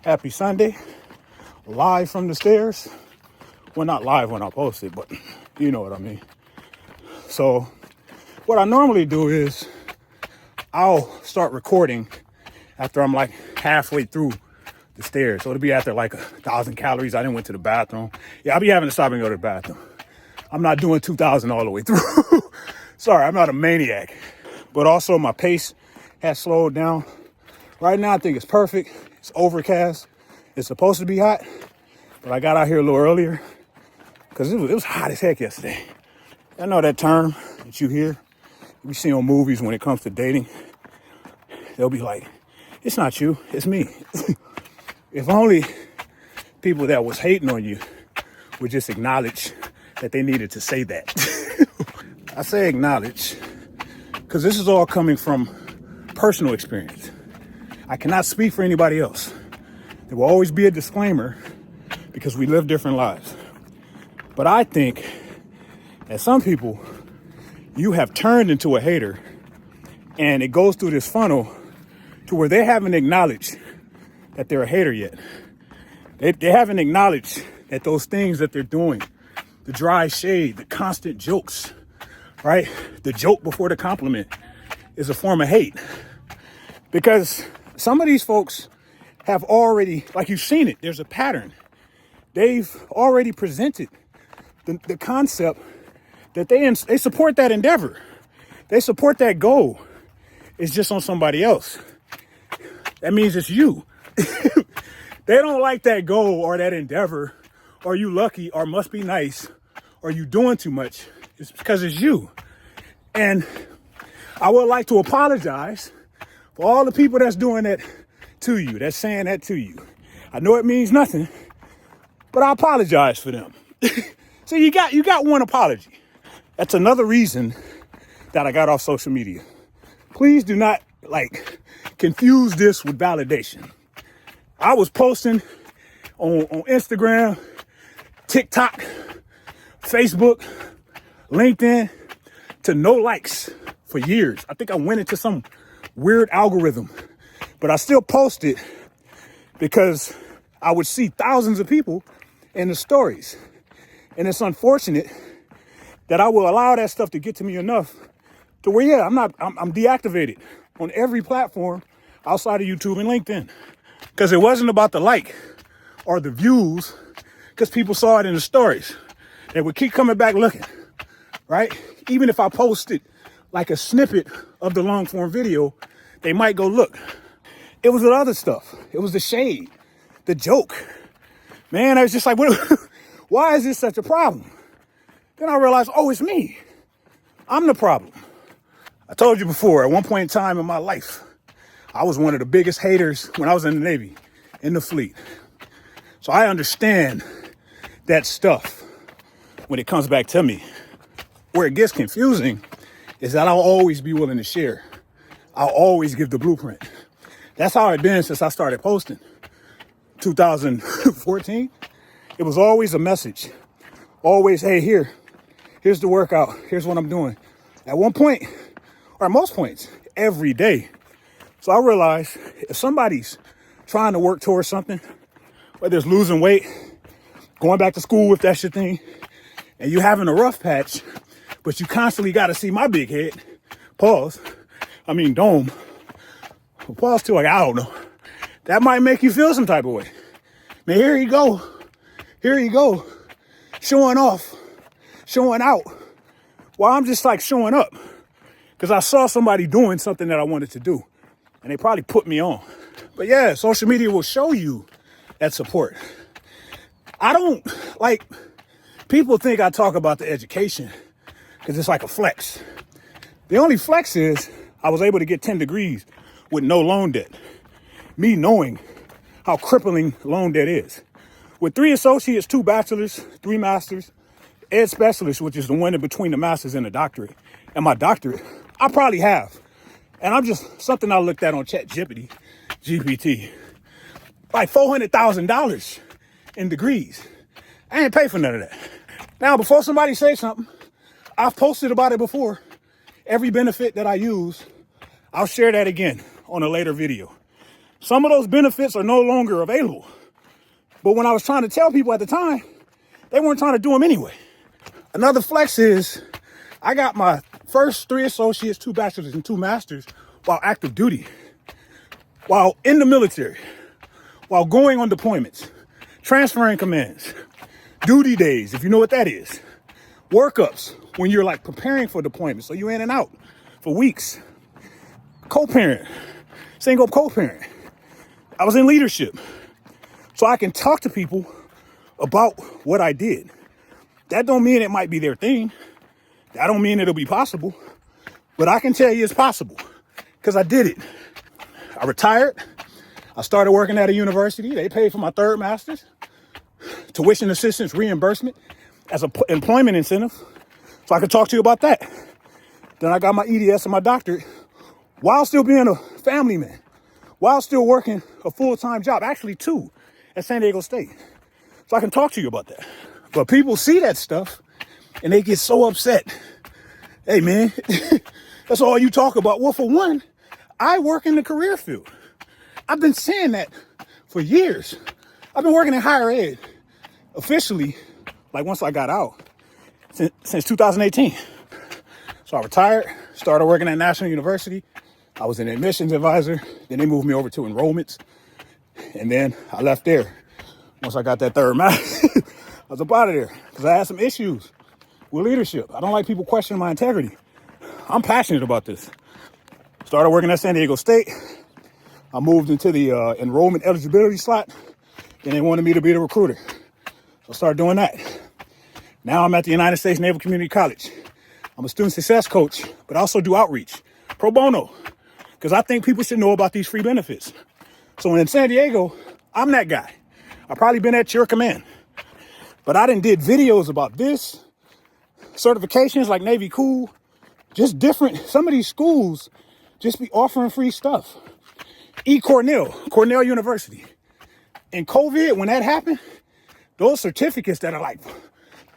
Happy Sunday, live from the stairs. Well, not live when I post it, but you know what I mean. So what I normally do is I'll start recording after I'm like halfway through the stairs. So it'll be after like 1,000 calories. I didn't went to the bathroom. Yeah, I'll be having to stop and go to the bathroom. I'm not doing 2,000 all the way through. Sorry, I'm not a maniac. But also my pace has slowed down. Right now, I think it's perfect. It's overcast. It's supposed to be hot, but I got out here a little earlier because it was hot as heck yesterday. I know that term that you hear, you see on movies when it comes to dating. They'll be like, it's not you, it's me. If only people that was hating on you would just acknowledge that they needed to say that. I say acknowledge because this is all coming from personal experience. I cannot speak for anybody else. There will always be a disclaimer because we live different lives. But I think that some people, you have turned into a hater and it goes through this funnel to where they haven't acknowledged that they're a hater yet. They haven't acknowledged that those things that they're doing, the dry shade, the constant jokes, right? The joke before the compliment is a form of hate. Because some of these folks have already, like you've seen it, there's a pattern. They've already presented the concept that they support that endeavor. They support that goal. It's just on somebody else. That means it's you. They don't like that goal or that endeavor, or you lucky, or must be nice, or you doing too much. It's because it's you. And I would like to apologize for all the people that's doing that to you, that's saying that to you. I know it means nothing, but I apologize for them. So you got one apology. That's another reason that I got off social media. Please do not confuse this with validation. I was posting on Instagram, TikTok, Facebook, LinkedIn to no likes for years. I think I went into some weird algorithm, but I still posted because I would see thousands of people in the stories. And it's unfortunate that I will allow that stuff to get to me enough to where, yeah, I'm deactivated on every platform outside of YouTube and LinkedIn. Because it wasn't about the like or the views, because people saw it in the stories. They would keep coming back looking, right? Even if I posted like a snippet of the long form video, they might go look. It was the other stuff. It was the shade, the joke. Man, I was just like, why is this such a problem? Then I realized, oh, it's me. I'm the problem. I told you before, at one point in time in my life, I was one of the biggest haters when I was in the Navy, in the fleet. So I understand that stuff when it comes back to me. Where it gets confusing is that I'll always be willing to share. I'll always give the blueprint. That's how it's been since I started posting. 2014, it was always a message. Always, hey, here's the workout. Here's what I'm doing. At one point, or at most points, every day. So I realized if somebody's trying to work towards something, whether it's losing weight, going back to school if that's your thing, and you having a rough patch, but you constantly got to see my big head, dome, pause too, I don't know. That might make you feel some type of way. Man, here you go, showing off, showing out. Well, I'm just showing up because I saw somebody doing something that I wanted to do, and they probably put me on. But yeah, social media will show you that support. I don't people think I talk about the education because it's like a flex. The only flex is I was able to get 10 degrees with no loan debt. Me knowing how crippling loan debt is. With 3 associates, 2 bachelors, 3 masters, ed specialist, which is the one in between the masters and the doctorate, and my doctorate, I probably have. And I'm just something I looked at on GPT, like $400,000 in degrees. I ain't pay for none of that. Now, before somebody say something, I've posted about it before. Every benefit that I use, I'll share that again on a later video. Some of those benefits are no longer available. But when I was trying to tell people at the time, they weren't trying to do them anyway. Another flex is I got my first 3 associates, 2 bachelors, and 2 masters while active duty, while in the military, while going on deployments, transferring commands, duty days, if you know what that is, workups when you're like preparing for deployment, so you're in and out for weeks, co-parent, single co-parent. I was in leadership, so I can talk to people about what I did. That don't mean it might be their thing. That don't mean it'll be possible, but I can tell you it's possible because I did it. I retired. I started working at a university. They paid for my 3rd master's, tuition assistance reimbursement as an employment incentive. So I could talk to you about that. Then I got my EDS and my doctorate while still being a family man, while still working a full-time job, actually 2 at San Diego State. So I can talk to you about that. But people see that stuff and they get so upset. Hey man, that's all you talk about. Well, for one, I work in the career field. I've been saying that for years. I've been working in higher ed officially, like once I got out, since 2018. So I retired, started working at National University. I was an admissions advisor. Then they moved me over to enrollments. And then I left there. Once I got that 3rd master, I was up out of there because I had some issues with leadership. I don't like people questioning my integrity. I'm passionate about this. Started working at San Diego State. I moved into the enrollment eligibility slot. Then they wanted me to be the recruiter. So I started doing that. Now I'm at the United States Naval Community College. I'm a student success coach, but I also do outreach, pro bono, because I think people should know about these free benefits. So in San Diego, I'm that guy. I've probably been at your command. But I done did videos about this, certifications like Navy Cool, just different. Some of these schools just be offering free stuff. Cornell University. In COVID, when that happened, those certificates that are like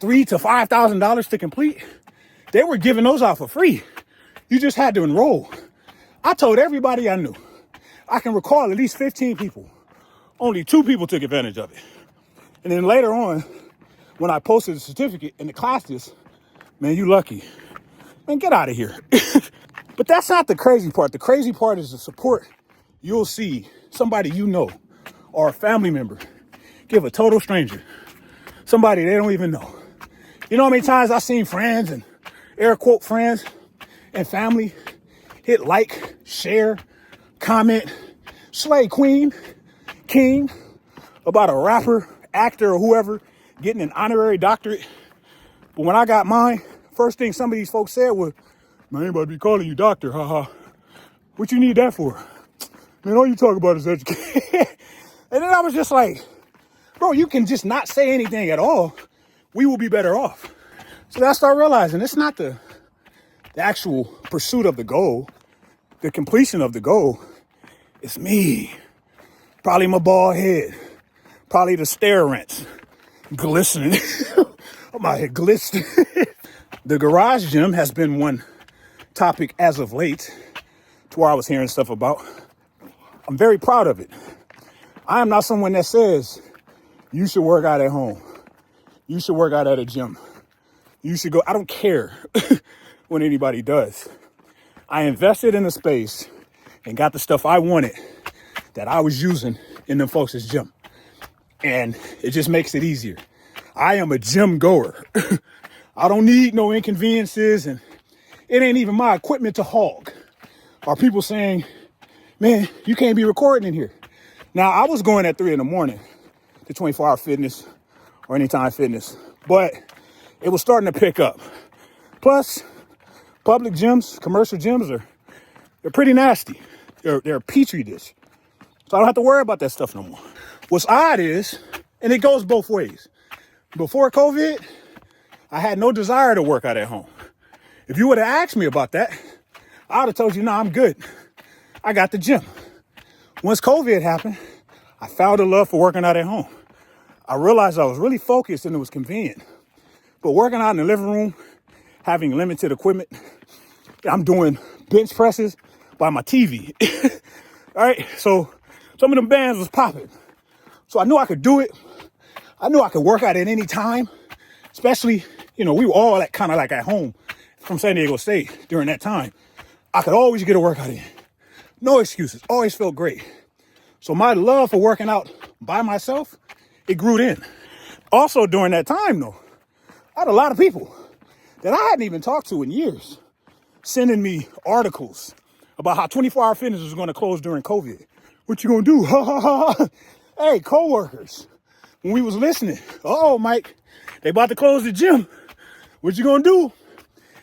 $3,000 to $5,000 to complete, they were giving those out for free. You just had to enroll. I told everybody I knew. I can recall at least 15 people. Only 2 people took advantage of it. And then later on, when I posted the certificate in the classes, man, you lucky. Man, get out of here. But that's not the crazy part. The crazy part is the support you'll see somebody you know or a family member give a total stranger, somebody they don't even know. You know how many times I've seen friends and air quote friends and family hit like, share, comment, slay queen, king about a rapper, actor, or whoever getting an honorary doctorate. But when I got mine, first thing some of these folks said was, man, anybody be calling you doctor, haha. What you need that for? Man, all you talk about is education. And then I was just like, bro, you can just not say anything at all. We will be better off. So then I started realizing it's not the actual pursuit of the goal, the completion of the goal. It's me. Probably my bald head. Probably the Stair rants glistening. I'm out here glistening. The garage gym has been one topic as of late to where I was hearing stuff about. I'm very proud of it. I am not someone that says you should work out at home. You should work out at a gym. You should go. I don't care what anybody does. I invested in the space and got the stuff I wanted that I was using in them folks' gym. And it just makes it easier. I am a gym goer. I don't need no inconveniences, and it ain't even my equipment to hog. Are people saying, man, you can't be recording in here? Now, I was going at 3 a.m. to 24-hour fitness or anytime fitness, but it was starting to pick up. Plus, public gyms, commercial gyms they're pretty nasty. They're a petri dish. So I don't have to worry about that stuff no more. What's odd is, and it goes both ways. Before COVID, I had no desire to work out at home. If you would have asked me about that, I would have told you, no, I'm good. I got the gym. Once COVID happened, I found a love for working out at home. I realized I was really focused and it was convenient. But working out in the living room, having limited equipment, I'm doing bench presses by my TV. All right, so Some of them bands was popping. So I knew I could do it. I knew I could work out at any time, especially, we were all kind of like at home from San Diego State during that time. I could always get a workout in. No excuses. Always felt great. So my love for working out by myself, it grew in. Also during that time though, I had a lot of people that I hadn't even talked to in years sending me articles about how 24-hour fitness was going to close during COVID. What you gonna do? Ha ha ha. Hey, coworkers, when we was listening, Mike, they about to close the gym. What you gonna do?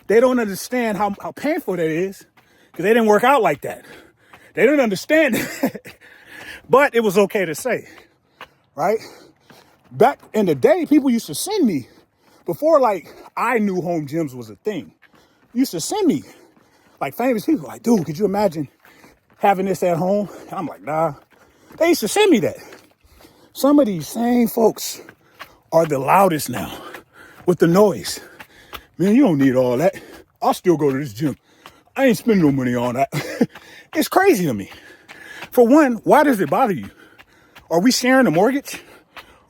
They don't understand how painful that is because they didn't work out like that. They didn't understand it. But it was okay to say, right? Back in the day, people used to send me, before I knew home gyms was a thing, used to send me famous people dude, could you imagine having this at home? And I'm like, nah. They used to send me that. Some of these same folks are the loudest now with the noise. Man, you don't need all that. I'll still go to this gym. I ain't spending no money on that. It's crazy to me. For one, why does it bother you? Are we sharing a mortgage?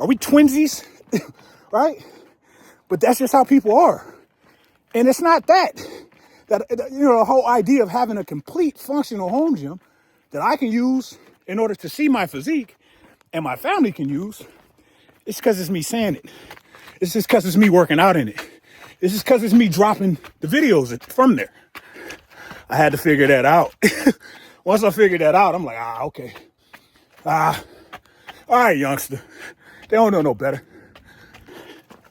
Are we twinsies? Right? But that's just how people are. And it's not that the whole idea of having a complete functional home gym that I can use in order to see my physique and my family can use, it's because it's me saying it. It's just because it's me working out in it. It's just because it's me dropping the videos from there. I had to figure that out. Once I figured that out, I'm like, okay. All right, youngster. They don't know no better.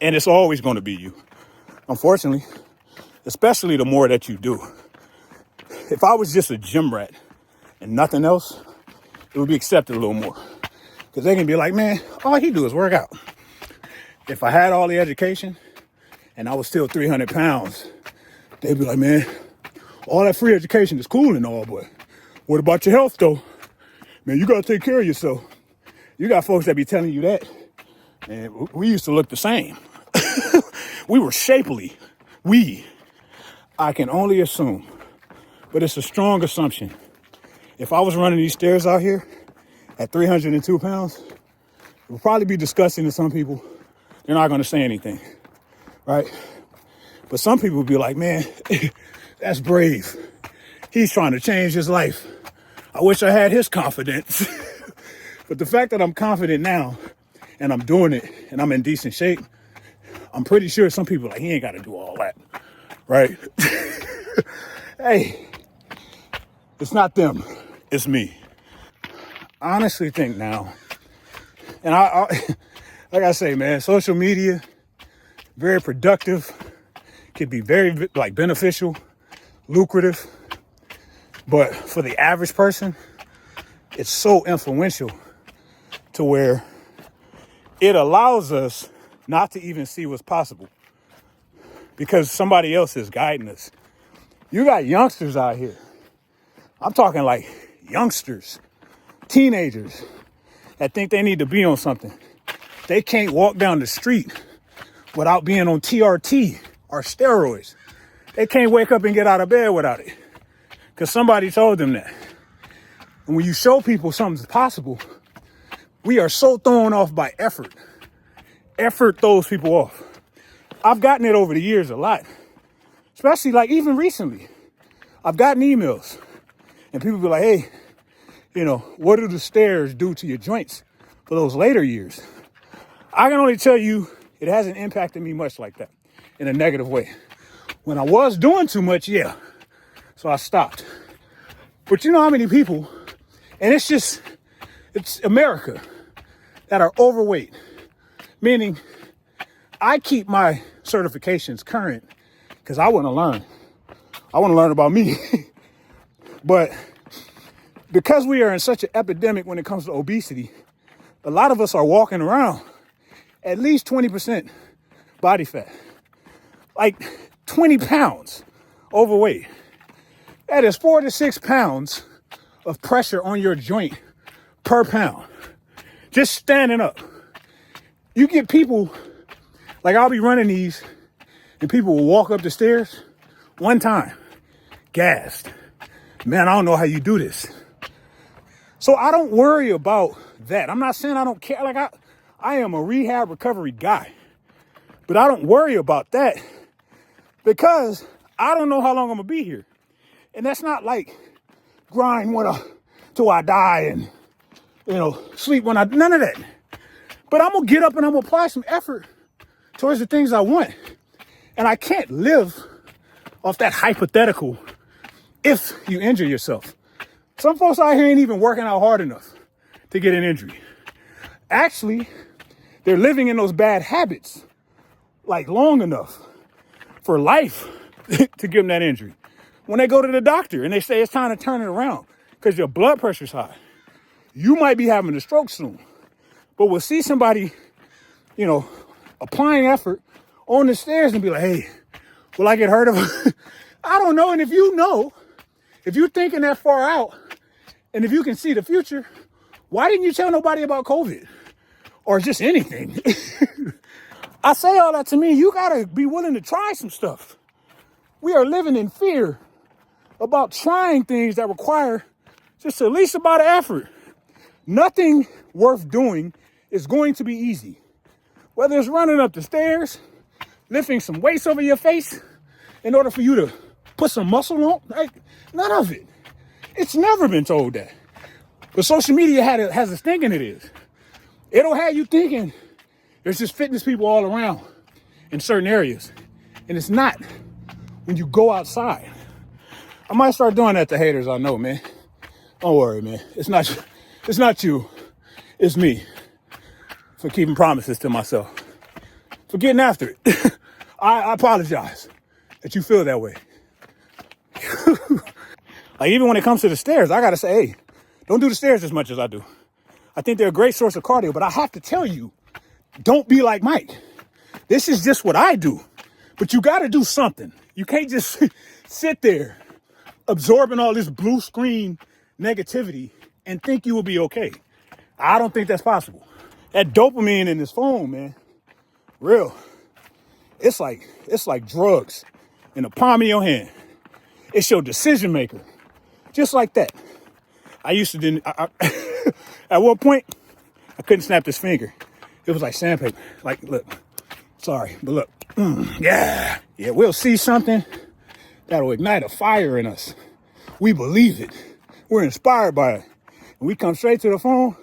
And it's always going to be you. Unfortunately, especially the more that you do. If I was just a gym rat and nothing else, it would be accepted a little more. Because they can be like, man, all he do is work out. If I had all the education and I was still 300 pounds, they'd be like, man, all that free education is cool and all, but what about your health though? Man, you got to take care of yourself. You got folks that be telling you that. And we used to look the same. We were shapely. I can only assume, but it's a strong assumption. If I was running these stairs out here at 302 pounds, it would probably be disgusting to some people. They're not going to say anything, right? But some people would be like, man, that's brave. He's trying to change his life. I wish I had his confidence. But the fact that I'm confident now and I'm doing it and I'm in decent shape, I'm pretty sure some people are like, he ain't got to do all that, right? Hey, it's not them, it's me. I honestly think now, and I like I say, man, social media, very productive, could be very beneficial, lucrative, but for the average person, it's so influential to where it allows us not to even see what's possible because somebody else is guiding us. You got youngsters out here. I'm talking like youngsters, teenagers that think they need to be on something. They can't walk down the street without being on TRT or steroids. They can't wake up and get out of bed without it because somebody told them that. And when you show people something's possible, we are so thrown off by effort. Effort throws people off. I've gotten it over the years a lot, especially even recently. I've gotten emails and people be like, hey, what do the stairs do to your joints for those later years? I can only tell you it hasn't impacted me much like that in a negative way. When I was doing too much, yeah. So I stopped. But you know how many people, and it's America, that are overweight. Meaning, I keep my certifications current because I want to learn. I want to learn about me. But because we are in such an epidemic when it comes to obesity, a lot of us are walking around at least 20% body fat. 20 pounds overweight. That is 4 to 6 pounds of pressure on your joint per pound. Just standing up. You get people, I'll be running these and people will walk up the stairs one time, gassed. Man, I don't know how you do this. So I don't worry about that. I'm not saying I don't care. Like I am a rehab recovery guy, but I don't worry about that because I don't know how long I'm gonna be here. And that's not like grind till I die and, sleep when none of that. But I'm gonna get up and I'm gonna apply some effort towards the things I want. And I can't live off that hypothetical if you injure yourself. Some folks out here ain't even working out hard enough to get an injury. Actually, they're living in those bad habits like long enough for life to give them that injury. When they go to the doctor and they say it's time to turn it around because your blood pressure's high, you might be having a stroke soon. But we'll see somebody, applying effort on the stairs and be like, hey, will I get hurt? I don't know. And if you're thinking that far out, and if you can see the future, why didn't you tell nobody about COVID or just anything? I say all that to mean you got to be willing to try some stuff. We are living in fear about trying things that require just the least amount of effort. Nothing worth doing is going to be easy. Whether it's running up the stairs, lifting some weights over your face in order for you to put some muscle on, like none of it. It's never been told that. But social media has us thinking it is. It'll have you thinking there's just fitness people all around in certain areas. And it's not when you go outside. I might start doing that to haters, I know, man. Don't worry, man. It's not you. It's me for keeping promises to myself. For getting after it. I apologize that you feel that way. Like even when it comes to the stairs, I gotta say, hey, don't do the stairs as much as I do. I think they're a great source of cardio, but I have to tell you, don't be like Mike. This is just what I do. But you gotta do something. You can't just sit there absorbing all this blue screen negativity and think you will be okay. I don't think that's possible. That dopamine in this phone, man, real. It's like drugs in the palm of your hand. It's your decision maker. Just like that. I used to at one point, I couldn't snap this finger. It was like sandpaper. Like, look, sorry, but look, yeah, we'll see something that'll ignite a fire in us. We believe it. We're inspired by it. And we come straight to the phone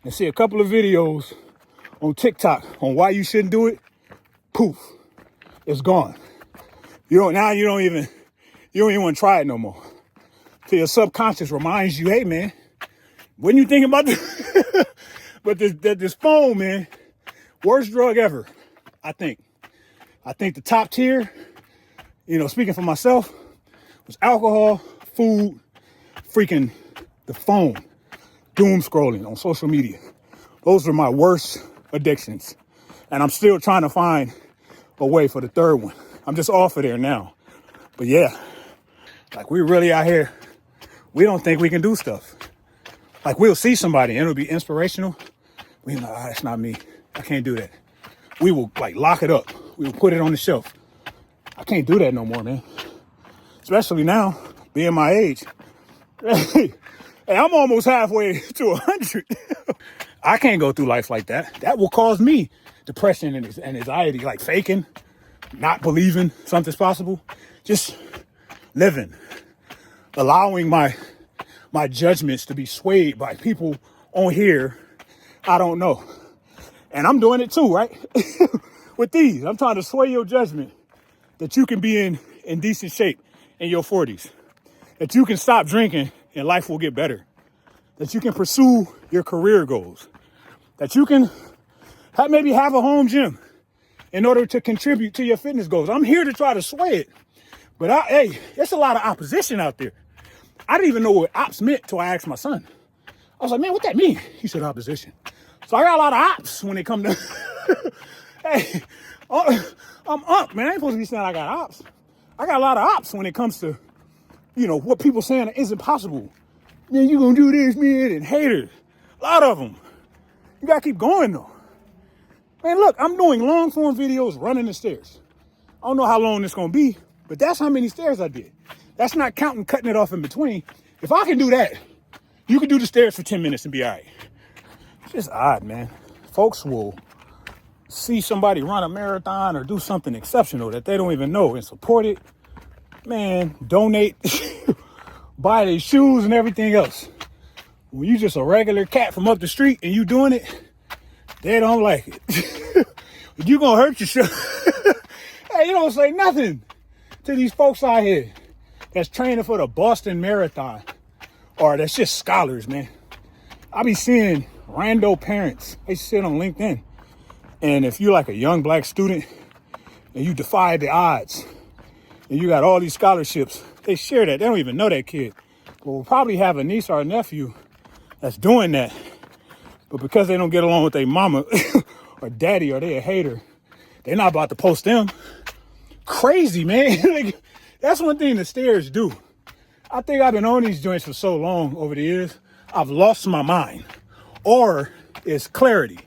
and see a couple of videos on TikTok on why you shouldn't do it. Poof, it's gone. You don't even want to try it no more. So your subconscious reminds you, hey man, when you thinking about this, but this phone, man, worst drug ever, I think. I think the top tier, speaking for myself, was alcohol, food, freaking the phone, doom scrolling on social media. Those are my worst addictions. And I'm still trying to find a way for the third one. I'm just off of there now. But yeah, like we really out here, we don't think we can do stuff. Like we'll see somebody and it'll be inspirational. We're like, that's not me. I can't do that. We will like lock it up. We will put it on the shelf. I can't do that no more, man. Especially now, being my age. Hey, I'm almost halfway to 100. I can't go through life like that. That will cause me depression and anxiety, like faking, not believing something's possible. Just living, allowing my judgments to be swayed by people on here I don't know. And I'm doing it too, right? With these, I'm trying to sway your judgment that you can be in decent shape in your 40s, that you can stop drinking and life will get better, that you can pursue your career goals, that you can maybe have a home gym in order to contribute to your fitness goals. I'm here to try to sway it. But there's a lot of opposition out there. I didn't even know what ops meant till I asked my son. I was like, man, what that mean? He said opposition. So I got a lot of ops when it come to, hey, I'm up, man. I ain't supposed to be saying I got ops. I got a lot of ops when it comes to, what people saying isn't possible. Man, you gonna do this, man, and haters. A lot of them. You gotta keep going, though. Man, look, I'm doing long form videos running the stairs. I don't know how long it's gonna be, but that's how many stairs I did. That's not counting cutting it off in between. If I can do that, You can do the stairs for 10 minutes and be all right. It's just odd, man. Folks will see somebody run a marathon or do something exceptional that they don't even know and support it. Man, donate, buy their shoes and everything else. When you just a regular cat from up the street and you doing it, they don't like it. You gonna hurt yourself. Hey, you don't say nothing to these folks out here that's training for the Boston Marathon, or that's just scholars, man. I be seeing rando parents. They sit on LinkedIn, and if you're like a young black student and you defy the odds and you got all these scholarships, they share that. They don't even know that kid, but we'll probably have a niece or a nephew that's doing that, but because they don't get along with their mama or daddy, or they a hater, they're not about to post them. Crazy, man. Like, that's one thing the stairs do. I think I've been on these joints for so long over the years, I've lost my mind. Or it's clarity.